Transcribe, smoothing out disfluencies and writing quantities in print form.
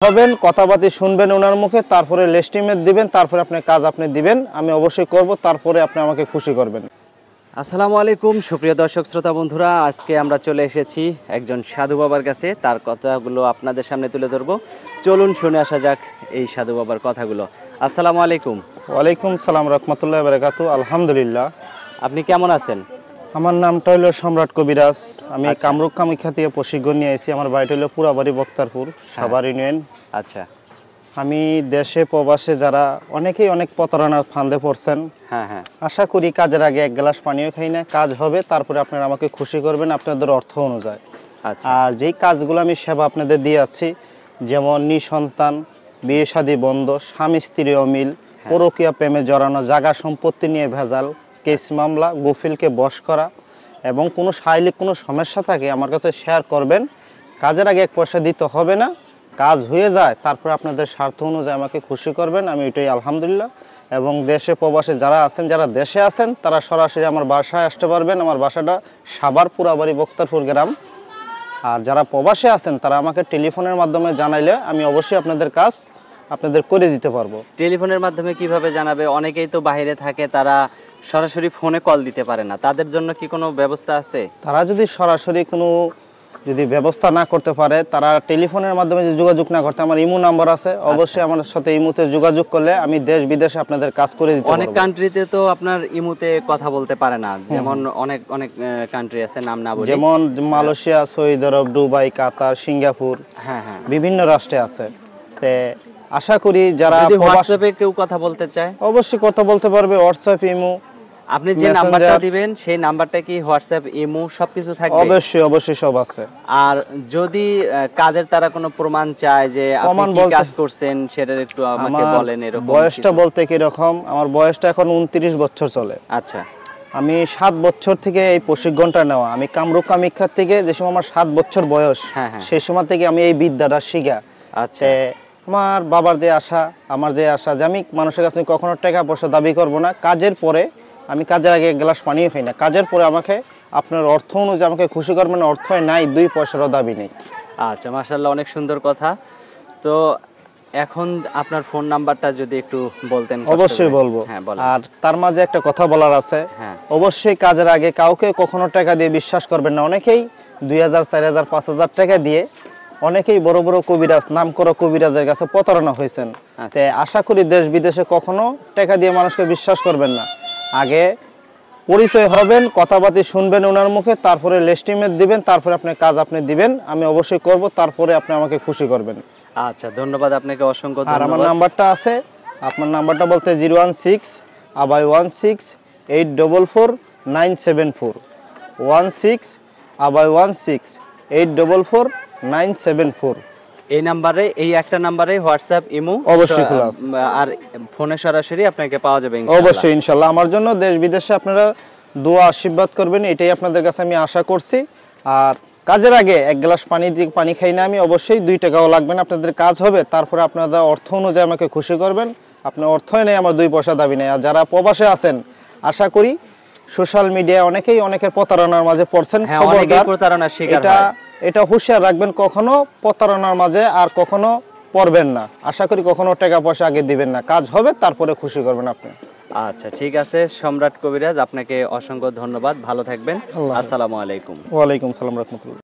হবেন কথাবার্তা শুনবেন ওনার মুখে, তারপরে লেস্টিমেট দিবেন, তারপরে আপনি কাজ আপনি দিবেন, আমি অবশ্যই করব, তারপরে আপনি আমাকে খুশি করবেন। আসসালামু আলাইকুম সুপ্রিয় দর্শক শ্রোতা বন্ধুরা, আজকে আমরা চলে এসেছি একজন সাধু বাবার কাছে। তার কথাগুলো আপনাদের সামনে তুলে ধরবো। চলুন শুনে আসা যাক এই সাধু বাবার কথাগুলো। আসসালামু আলাইকুম। ওয়ালাইকুম সালাম রাহমাতুল্লাহি ওয়া বারাকাতুহু। আলহামদুলিল্লাহ। আপনি কেমন আছেন? আমার নামটা হলো সম্রাট কবিরাজ। আমি কামরূপ কামাখ্যা থেকে প্রশিক্ষণ নিয়ে এসেছি। আমার বাড়িটা হলো পুরাবাড়ি বক্তারপুর, সাভার ইউনিয়ন। আচ্ছা। আমি দেশে প্রবাসে যারা অনেকেই অনেক প্রতারণার ফাঁদে পড়ছেন, আশা করি কাজের আগে এক গ্লাস পানিও খাই না, কাজ হবে, তারপরে আপনারা আমাকে খুশি করবেন আপনাদের অর্থ অনুযায়ী। আর যেই কাজগুলো আমি সেবা আপনাদের দিয়ে আছি, যেমন নিঃসন্তান, বিয়ে শাদী বন্ধ, স্বামী স্ত্রী অমিল, পরকীয়া প্রেমে জড়ানো, জায়গা সম্পত্তি নিয়ে ভেজাল, কেস মামলা, গোফিলকে বশ করা, এবং কোনো শারীরিক কোনো সমস্যা থাকে আমার কাছে শেয়ার করবেন। কাজের আগে এক পয়সা দিতে হবে না, কাজ হয়ে যায় তারপর আপনাদের স্বার্থ অনুযায়ী আমাকে খুশি করবেন, আমি এটাই আলহামদুলিল্লাহ। এবং দেশে প্রবাসে যারা আছেন, যারা দেশে আছেন তারা সরাসরি আমার বাসায় আসতে পারবেন। আমার বাসাটা সাভার পুরাবাড়ি বক্তারপুর গ্রাম। আর যারা প্রবাসে আছেন তারা আমাকে টেলিফোনের মাধ্যমে জানাইলে আমি অবশ্যই আপনাদের কাজ আপনাদের করে দিতে পারবো। টেলিফোনের মাধ্যমে কিভাবে জানাবে? অনেকেই তো বাইরে থাকে, তারা সরাসরি ফোনে কল দিতে পারে না, তাদের জন্য কি কোনো ব্যবস্থা আছে? তারা যদি সরাসরি কোনো ব্যবস্থা না করতে পারে, তারা টেলিফোনের মাধ্যমে যে যোগাযোগ না করতে, আমার ইমো নাম্বার আছে, অবশ্যই আমার সাথে ইমোতে যোগাযোগ করলে আমি দেশ বিদেশে আপনাদের কাজ করে দিতে পারবো। অনেক কান্ট্রিতে তো আপনার ইমোতে কথা বলতে পারে না, যেমন অনেক অনেক কান্ট্রি আছে, নাম না বলি, যেমন মালয়েশিয়া, সৌদি আরব, দুবাই, কাতার, সিঙ্গাপুর, বিভিন্ন রাষ্ট্রে আছে। তে আশা করি যারা হোয়াটসঅ্যাপে কেউ কথা বলতে চায় অবশ্যই কথা বলতে পারবে। হোয়াটসঅ্যাপ, ইমো, আপনি যে নাম্বারটা দিবেন সেই নাম্বারটা কি হোয়াটসঅ্যাপ, ইমো সবকিছু থাকবে? অবশ্যই অবশ্যই সব আছে। আর যদি কাজের তারা কোনো প্রমাণ চায় যে আপনি কি কাজ করছেন, সেটা একটু আমাকে বলেন। এরকম বয়সটা বলতে কি রকম, আমার বয়সটা এখন 29 বছর চলে। আচ্ছা। আমি 7 বছর থেকে এই প্রশিক্ষণটা নেওয়া। আমি কামরূপ কামাখ্যা থেকে, যে সময় আমার 7 বছর বয়স, সেই সময় থেকে আমি এই বিদ্যাটা শিখা। আচ্ছা। আমার বাবার যে আশা, আমার যে আশা যে আমি মানুষের কাছে কখনো টাকা পয়সা দাবি করব না। কাজের পরে, আমি কাজের আগে এক গ্লাস পানিও খাই না, কাজের পরে আমাকে আপনার অর্থ অনুযায়ী আমাকে খুশি করবেন। অর্থ নাই, 2 পয়সারও দাবি নেই। আচ্ছা, মাশাআল্লাহ, অনেক সুন্দর কথা। তো এখন আপনার ফোন নাম্বারটা যদি একটু বলতেন। অবশ্যই বলবো। আর তার মাঝে একটা কথা বলার আছে, অবশ্যই কাজের আগে কাউকে কখনো টাকা দিয়ে বিশ্বাস করবেন না। অনেকেই 2000, 4000, 5000 টাকা দিয়ে অনেকেই বড় বড় কবিরাজ, নাম করা কবিরাজের কাছে প্রতারণা হয়েছেন। তাই আশা করি দেশ বিদেশে কখনো টাকা দিয়ে মানুষকে বিশ্বাস করবেন না। আগে পরিচয় হবেন, কথাবার্তা শুনবেন ওনার মুখে, তারপরে লেস্টিমেট দিবেন, তারপরে আপনি কাজ আপনি দিবেন, আমি অবশ্যই করব, তারপরে আপনি আমাকে খুশি করবেন। আচ্ছা, ধন্যবাদ আপনাকে, অসংখ্য ধন্যবাদ। আর আমার নাম্বারটা আছে, আপনার নাম্বারটা বলতে 016 আবার 168444974, 16 আবার 168444974। এই নাম্বারে, এই একটা নাম্বারে হোয়াটসঅ্যাপ, ইমো অবশ্যই খোলা আছে। আর ফোনে সরাসরি আপনাকে পাওয়া যাবে ইনশাআল্লাহ। অবশ্যই ইনশাআল্লাহ। আমার জন্য দেশ বিদেশে আপনারা দোয়া আশীর্বাদ করবেন, এটাই আপনাদের কাছে আমি আশা করছি। আর কাজের আগে এক গ্লাস পানি খাই না আমি, অবশ্যই 2 টাকাও লাগবে না, আপনাদের কাজ হবে, তারপরে আপনারা অর্থ অনুযায়ী আমাকে খুশি করবেন। আপনার অর্থই নেই, আমার 2 পয়সা দাবি নেই। আর যারা প্রবাসে আছেন, আশা করি সোশ্যাল মিডিয়ায় অনেকেই অনেকের প্রতারণার মাঝে পড়ছেন, এটা হুঁশিয়ার রাখবেন, কখনো প্রতারণার মাঝে আর কখনো পড়বেন না। আশা করি কখনো টাকা পয়সা আগে দিবেন না, কাজ হবে তারপরে খুশি করবেন আপনি। আচ্ছা, ঠিক আছে সম্রাট কবিরাজ, আপনাকে অসংখ্য ধন্যবাদ, ভালো থাকবেন। আসসালামু আলাইকুম। ওয়ালাইকুম সালাম রাহমাতুল্লাহ।